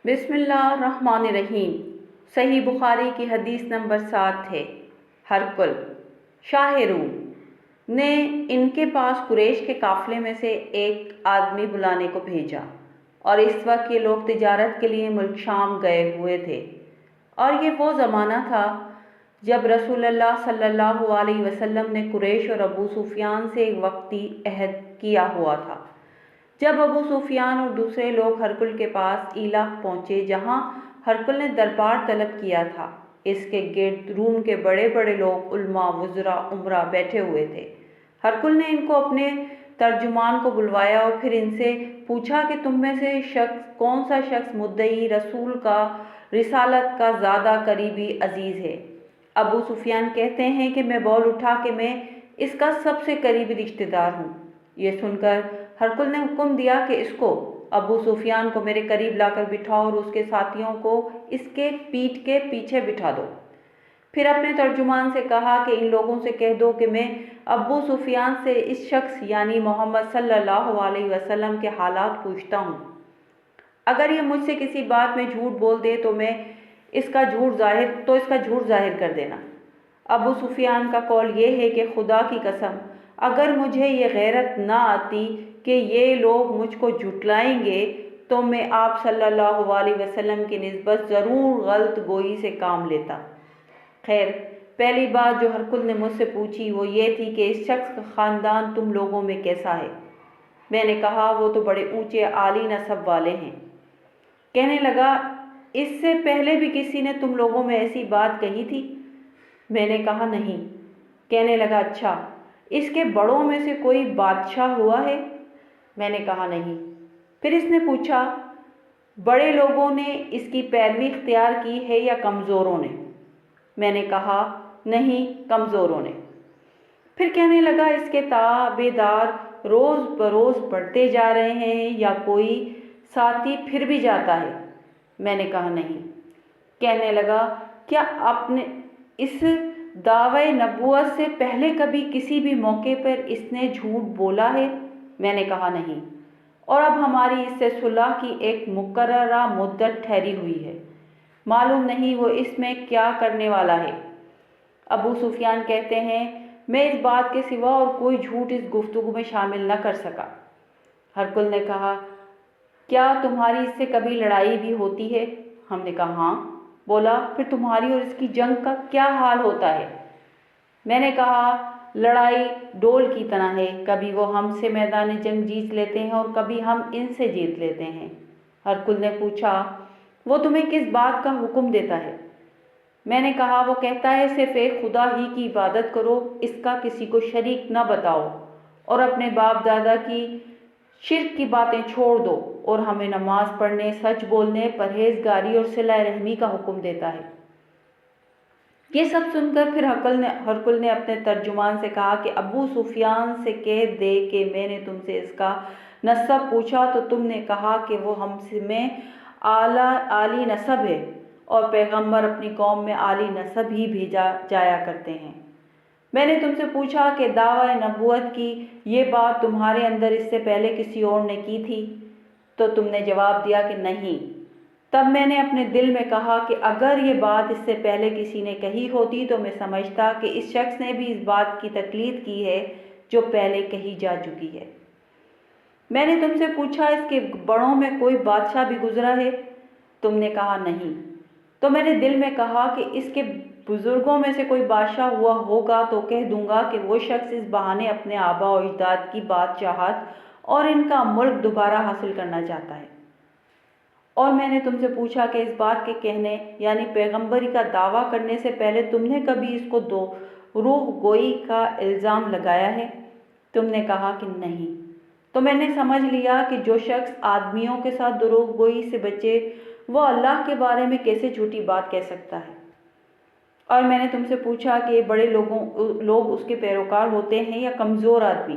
بسم اللہ الرحمن الرحیم۔ صحیح بخاری کی حدیث نمبر 7 ہے۔ ہرقل شاہ روم نے ان کے پاس قریش کے قافلے میں سے ایک آدمی بلانے کو بھیجا، اور اس وقت یہ لوگ تجارت کے لیے ملک شام گئے ہوئے تھے، اور یہ وہ زمانہ تھا جب رسول اللہ صلی اللہ علیہ وسلم نے قریش اور ابو سفیان سے ایک وقتی عہد کیا ہوا تھا۔ جب ابو سفیان اور دوسرے لوگ ہرقل کے پاس ایلا پہنچے جہاں ہرقل نے دربار طلب کیا تھا، اس کے گرد روم کے بڑے بڑے لوگ علماء، وزراء، امراء بیٹھے ہوئے تھے۔ ہرقل نے ان کو اپنے ترجمان کو بلوایا اور پھر ان سے پوچھا کہ تم میں سے کون سا شخص مدعی رسول کا رسالت کا زیادہ قریبی عزیز ہے؟ ابو سفیان کہتے ہیں کہ میں بول اٹھا کہ میں اس کا سب سے قریبی رشتہ دار ہوں۔ یہ سن کر ہرقل نے حکم دیا کہ اس کو ابو سفیان کو میرے قریب لا کر بٹھاؤ اور اس کے ساتھیوں کو اس کے پیٹھ کے پیچھے بٹھا دو۔ پھر اپنے ترجمان سے کہا کہ ان لوگوں سے کہہ دو کہ میں ابو سفیان سے اس شخص یعنی محمد صلی اللہ علیہ وسلم کے حالات پوچھتا ہوں۔ اگر یہ مجھ سے کسی بات میں جھوٹ بول دے تو اس کا جھوٹ ظاہر کر دینا۔ ابو سفیان کا قول یہ ہے کہ خدا کی قسم اگر مجھے یہ غیرت نہ آتی کہ یہ لوگ مجھ کو جھٹلائیں گے تو میں آپ صلی اللہ علیہ وسلم کی نسبت ضرور غلط گوئی سے کام لیتا۔ خیر، پہلی بات جو ہرقل نے مجھ سے پوچھی وہ یہ تھی کہ اس شخص کا خاندان تم لوگوں میں کیسا ہے؟ میں نے کہا وہ تو بڑے اونچے عالی نسب والے ہیں۔ کہنے لگا اس سے پہلے بھی کسی نے تم لوگوں میں ایسی بات کہی تھی؟ میں نے کہا نہیں۔ کہنے لگا اچھا، اس کے بڑوں میں سے کوئی بادشاہ ہوا ہے؟ میں نے کہا نہیں۔ پھر اس نے پوچھا بڑے لوگوں نے اس کی پیروی اختیار کی ہے یا کمزوروں نے؟ میں نے کہا نہیں، کمزوروں نے۔ پھر کہنے لگا اس کے تابع دار روز بروز بڑھتے جا رہے ہیں یا کوئی ساتھی پھر بھی جاتا ہے؟ میں نے کہا نہیں۔ کہنے لگا کیا آپ نے اس دعوی نبوت سے پہلے کبھی کسی بھی موقع پر اس نے جھوٹ بولا ہے؟ میں نے کہا نہیں، اور اب ہماری اس سے صلح کی ایک مقررہ مدت ٹھہری ہوئی ہے، معلوم نہیں وہ اس میں کیا کرنے والا ہے۔ ابو سفیان کہتے ہیں میں اس بات کے سوا اور کوئی جھوٹ اس گفتگو میں شامل نہ کر سکا۔ ہرقل نے کہا کیا تمہاری اس سے کبھی لڑائی بھی ہوتی ہے؟ ہم نے کہا ہاں۔ بولا پھر تمہاری اور اس کی جنگ کا کیا حال ہوتا ہے؟ میں نے کہا لڑائی ڈول کی طرح ہے، کبھی وہ ہم سے میدان جنگ جیت لیتے ہیں اور کبھی ہم ان سے جیت لیتے ہیں۔ ہرقل نے پوچھا وہ تمہیں کس بات کا حکم دیتا ہے؟ میں نے کہا وہ کہتا ہے صرف ایک خدا ہی کی عبادت کرو، اس کا کسی کو شریک نہ بتاؤ، اور اپنے باپ دادا کی شرک کی باتیں چھوڑ دو، اور ہمیں نماز پڑھنے، سچ بولنے، پرہیزگاری اور صلہ رحمی کا حکم دیتا ہے۔ یہ سب سن کر پھر ہرقل نے اپنے ترجمان سے کہا کہ ابو سفیان سے کہہ دے کہ میں نے تم سے اس کا نسب پوچھا تو تم نے کہا کہ وہ ہم میں عالی نسب ہے، اور پیغمبر اپنی قوم میں عالی نسب ہی بھیجا جایا کرتے ہیں۔ میں نے تم سے پوچھا کہ دعوی نبوت کی یہ بات تمہارے اندر اس سے پہلے کسی اور نے کی تھی؟ تو تم نے جواب دیا کہ نہیں۔ تب میں نے اپنے دل میں کہا کہ اگر یہ بات اس سے پہلے کسی نے کہی ہوتی تو میں سمجھتا کہ اس شخص نے بھی اس بات کی تقلید کی ہے جو پہلے کہی جا چکی ہے۔ میں نے تم سے پوچھا اس کے بڑوں میں کوئی بادشاہ بھی گزرا ہے؟ تم نے کہا نہیں۔ تو میں نے دل میں کہا کہ اس کے بزرگوں میں سے کوئی بادشاہ ہوا ہوگا تو کہہ دوں گا کہ وہ شخص اس بہانے اپنے آبا و اجداد کی بادشاہت اور ان کا ملک دوبارہ حاصل کرنا چاہتا ہے۔ اور میں نے تم سے پوچھا کہ اس بات کے کہنے یعنی پیغمبری کا دعویٰ کرنے سے پہلے تم نے کبھی اس کو دروغ گوئی کا الزام لگایا ہے؟ تم نے کہا کہ نہیں۔ تو میں نے سمجھ لیا کہ جو شخص آدمیوں کے ساتھ دروغ گوئی سے بچے وہ اللہ کے بارے میں کیسے جھوٹی بات کہہ سکتا ہے۔ اور میں نے تم سے پوچھا کہ بڑے لوگ اس کے پیروکار ہوتے ہیں یا کمزور آدمی؟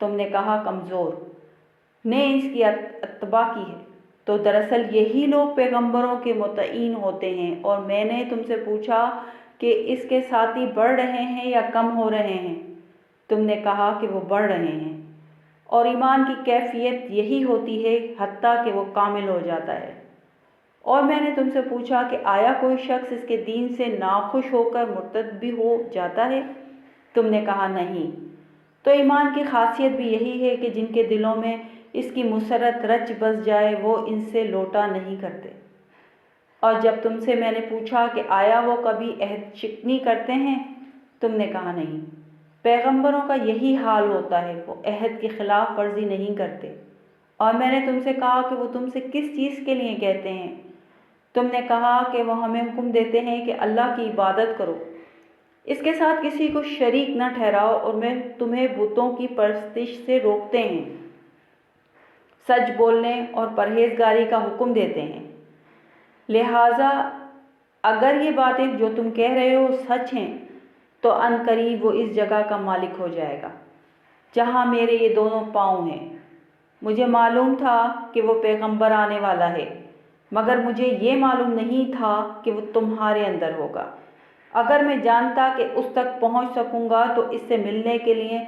تم نے کہا کمزور نے اس کی اتباع کی ہے۔ تو دراصل یہی لوگ پیغمبروں کے مطیعین ہوتے ہیں۔ اور میں نے تم سے پوچھا کہ اس کے ساتھی بڑھ رہے ہیں یا کم ہو رہے ہیں؟ تم نے کہا کہ وہ بڑھ رہے ہیں، اور ایمان کی کیفیت یہی ہوتی ہے حتیٰ کہ وہ کامل ہو جاتا ہے۔ اور میں نے تم سے پوچھا کہ آیا کوئی شخص اس کے دین سے ناخوش ہو کر مرتد بھی ہو جاتا ہے؟ تم نے کہا نہیں۔ تو ایمان کی خاصیت بھی یہی ہے کہ جن کے دلوں میں اس کی مسرت رچ بس جائے وہ ان سے لوٹا نہیں کرتے۔ اور جب تم سے میں نے پوچھا کہ آیا وہ کبھی عہد شکنی کرتے ہیں؟ تم نے کہا نہیں۔ پیغمبروں کا یہی حال ہوتا ہے، وہ عہد کی خلاف ورزی نہیں کرتے۔ اور میں نے تم سے کہا کہ وہ تم سے کس چیز کے لیے کہتے ہیں؟ تم نے کہا کہ وہ ہمیں حکم دیتے ہیں کہ اللہ کی عبادت کرو، اس کے ساتھ کسی کو شریک نہ ٹھہراؤ، اور میں تمہیں بتوں کی پرستش سے روکتے ہیں، سچ بولنے اور پرہیزگاری کا حکم دیتے ہیں۔ لہٰذا اگر یہ باتیں جو تم کہہ رہے ہو سچ ہیں تو ان قریب وہ اس جگہ کا مالک ہو جائے گا جہاں میرے یہ دونوں پاؤں ہیں۔ مجھے معلوم تھا کہ وہ پیغمبر آنے والا ہے، مگر مجھے یہ معلوم نہیں تھا کہ وہ تمہارے اندر ہوگا۔ اگر میں جانتا کہ اس تک پہنچ سکوں گا تو اس سے ملنے کے لیے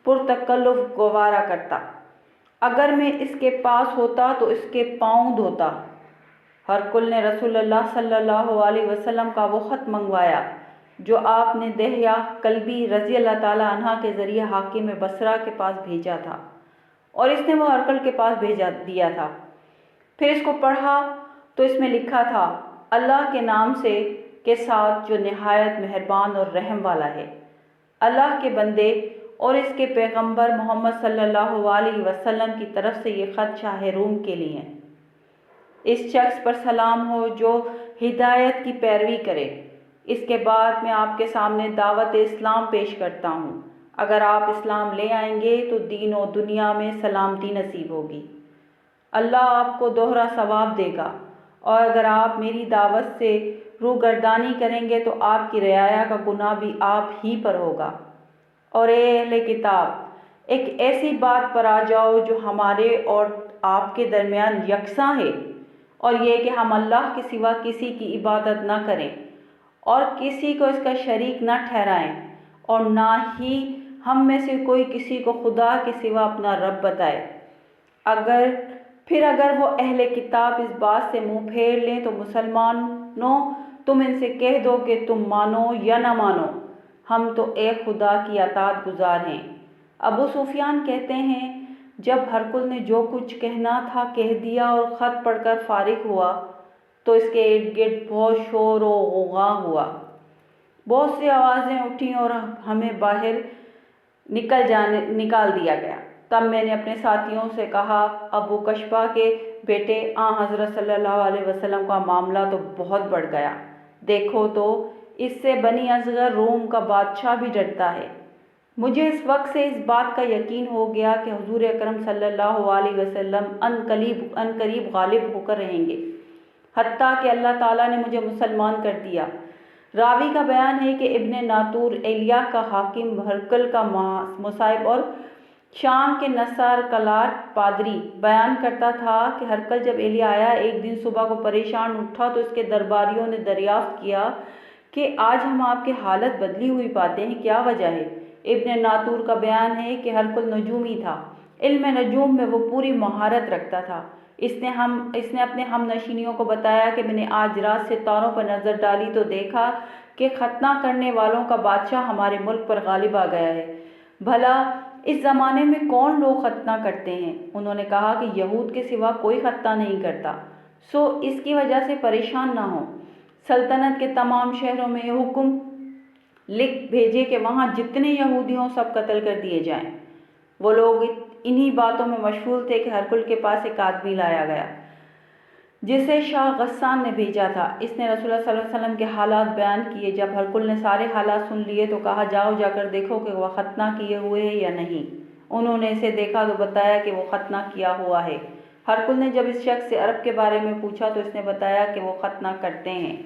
پرتکلف گوارا کرتا۔ اگر میں اس کے پاس ہوتا تو اس کے پاؤں دھوتا۔ ہرقل نے رسول اللہ صلی اللہ علیہ وسلم کا وہ خط منگوایا جو آپ نے دہیہ کلبی رضی اللہ تعالیٰ عنہ کے ذریعے حاکم بصرہ کے پاس بھیجا تھا، اور اس نے وہ ہرقل کے پاس بھیجا دیا تھا۔ پھر اس کو پڑھا تو اس میں لکھا تھا، اللہ کے نام سے کے ساتھ جو نہایت مہربان اور رحم والا ہے۔ اللہ کے بندے اور اس کے پیغمبر محمد صلی اللہ علیہ وسلم کی طرف سے یہ خط شاہ روم کے لیے۔ اس شخص پر سلام ہو جو ہدایت کی پیروی کرے۔ اس کے بعد میں آپ کے سامنے دعوت اسلام پیش کرتا ہوں۔ اگر آپ اسلام لے آئیں گے تو دین و دنیا میں سلامتی نصیب ہوگی، اللہ آپ کو دوہرا ثواب دے گا، اور اگر آپ میری دعوت سے روگردانی کریں گے تو آپ کی رعایا کا گناہ بھی آپ ہی پر ہوگا۔ اور اے اہل کتاب، ایک ایسی بات پر آ جاؤ جو ہمارے اور آپ کے درمیان یکساں ہے، اور یہ کہ ہم اللہ کے سوا کسی کی عبادت نہ کریں اور کسی کو اس کا شریک نہ ٹھہرائیں، اور نہ ہی ہم میں سے کوئی کسی کو خدا کے سوا اپنا رب بتائے۔ اگر وہ اہل کتاب اس بات سے منہ پھیر لیں تو مسلمانوں، تم ان سے کہہ دو کہ تم مانو یا نہ مانو، ہم تو ایک خدا کی اطاعت گزار ہیں۔ ابو سفیان کہتے ہیں، جب ہرقل نے جو کچھ کہنا تھا کہہ دیا اور خط پڑھ کر فارغ ہوا تو اس کے ارد گرد بہت شور و غوغا ہوا، بہت سی آوازیں اٹھیں اور ہمیں باہر نکال دیا گیا۔ تب میں نے اپنے ساتھیوں سے کہا، ابو کشبہ کے بیٹے حضرت صلی اللہ علیہ وسلم کا معاملہ تو بہت بڑھ گیا، دیکھو تو اس سے بنی اصغر روم کا بادشاہ بھی ڈرتا ہے۔ مجھے اس وقت سے اس بات کا یقین ہو گیا کہ حضور اکرم صلی اللہ علیہ وسلم ان قریب غالب ہو کر رہیں گے، حتیٰ کہ اللہ تعالیٰ نے مجھے مسلمان کر دیا۔ راوی کا بیان ہے کہ ابن ناطور ایلیا کا حاکم ہرقل کا مصاحب اور شام کے نصار کلات پادری بیان کرتا تھا کہ ہرقل جب ایلیا آیا ایک دن صبح کو پریشان اٹھا تو اس کے درباریوں نے دریافت کیا کہ آج ہم آپ کی حالت بدلی ہوئی پاتے ہیں، کیا وجہ ہے؟ ابن ناطور کا بیان ہے کہ ہرقل نجومی تھا، علم نجوم میں وہ پوری مہارت رکھتا تھا۔ اس نے اپنے ہم نشینیوں کو بتایا کہ میں نے آج رات ستاروں پر نظر ڈالی تو دیکھا کہ ختنہ کرنے والوں کا بادشاہ ہمارے ملک پر غالب آ گیا ہے۔ بھلا اس زمانے میں کون لوگ ختنہ کرتے ہیں؟ انہوں نے کہا کہ یہود کے سوا کوئی ختنہ نہیں کرتا، سو اس کی وجہ سے پریشان نہ ہوں۔ سلطنت کے تمام شہروں میں یہ حکم لکھ بھیجے کہ وہاں جتنے یہودی ہوں سب قتل کر دیے جائیں۔ وہ لوگ انہی باتوں میں مشغول تھے کہ ہرقل کے پاس ایک آدمی لایا گیا جسے شاہ غسان نے بھیجا تھا۔ اس نے رسول اللہ صلی اللہ علیہ وسلم کے حالات بیان کیے۔ جب ہرقل نے سارے حالات سن لیے تو کہا، جاؤ جا کر دیکھو کہ وہ ختنہ کیے ہوئے ہے یا نہیں۔ انہوں نے اسے دیکھا تو بتایا کہ وہ ختنہ کیا ہوا ہے۔ ہرقل نے جب اس شخص سے عرب کے بارے میں پوچھا تو اس نے بتایا کہ وہ ختنہ کرتے ہیں۔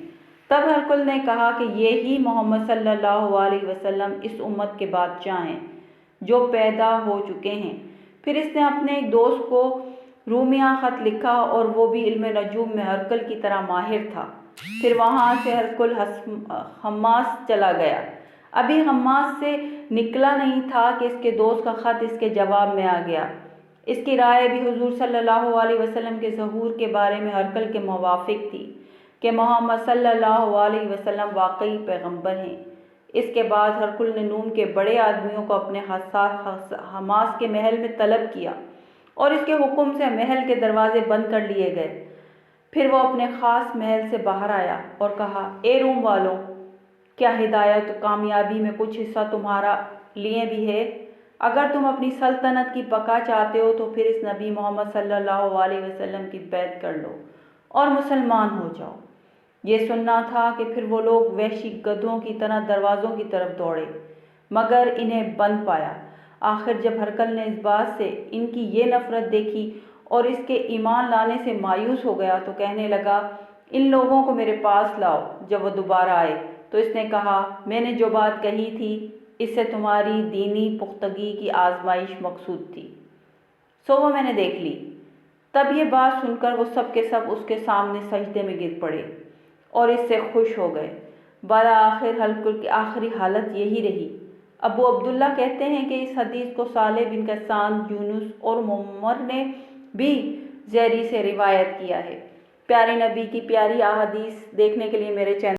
تب ہرقل نے کہا کہ یہی محمد صلی اللہ علیہ وسلم اس امت کے بادشاہ ہیں جو پیدا ہو چکے ہیں۔ پھر اس نے اپنے ایک دوست کو رومیہ خط لکھا اور وہ بھی علم نجوم میں ہرقل کی طرح ماہر تھا۔ پھر وہاں سے ہرقل حماس چلا گیا۔ ابھی حماس سے نکلا نہیں تھا کہ اس کے دوست کا خط اس کے جواب میں آ گیا۔ اس کی رائے بھی حضور صلی اللہ علیہ وسلم کے ظہور کے بارے میں ہرقل کے موافق تھی۔ کہ محمد صلی اللہ علیہ وسلم واقعی پیغمبر ہیں۔ اس کے بعد ہرکل نے نون کے بڑے آدمیوں کو اپنے حماس کے محل میں طلب کیا اور اس کے حکم سے محل کے دروازے بند کر لیے گئے۔ پھر وہ اپنے خاص محل سے باہر آیا اور کہا، اے روم والوں، کیا ہدایت و کامیابی میں کچھ حصہ تمہارا لیے بھی ہے؟ اگر تم اپنی سلطنت کی بقا چاہتے ہو تو پھر اس نبی محمد صلی اللہ علیہ وسلم کی بیعت کر لو اور مسلمان ہو جاؤ۔ یہ سننا تھا کہ پھر وہ لوگ وحشی گدھوں کی طرح دروازوں کی طرف دوڑے، مگر انہیں بند پایا۔ آخر جب ہرکل نے اس بات سے ان کی یہ نفرت دیکھی اور اس کے ایمان لانے سے مایوس ہو گیا تو کہنے لگا، ان لوگوں کو میرے پاس لاؤ۔ جب وہ دوبارہ آئے تو اس نے کہا، میں نے جو بات کہی تھی اس سے تمہاری دینی پختگی کی آزمائش مقصود تھی، سو وہ میں نے دیکھ لی۔ تب یہ بات سن کر وہ سب کے سب اس کے سامنے سجدے میں گر پڑے اور اس سے خوش ہو گئے۔ بالآخر ہرکل کی آخری حالت یہی رہی۔ ابو عبداللہ کہتے ہیں کہ اس حدیث کو صالح بن کیسان، یونس اور معمر نے بھی زہری سے روایت کیا ہے۔ پیارے نبی کی پیاری احادیث دیکھنے کے لیے میرے چینل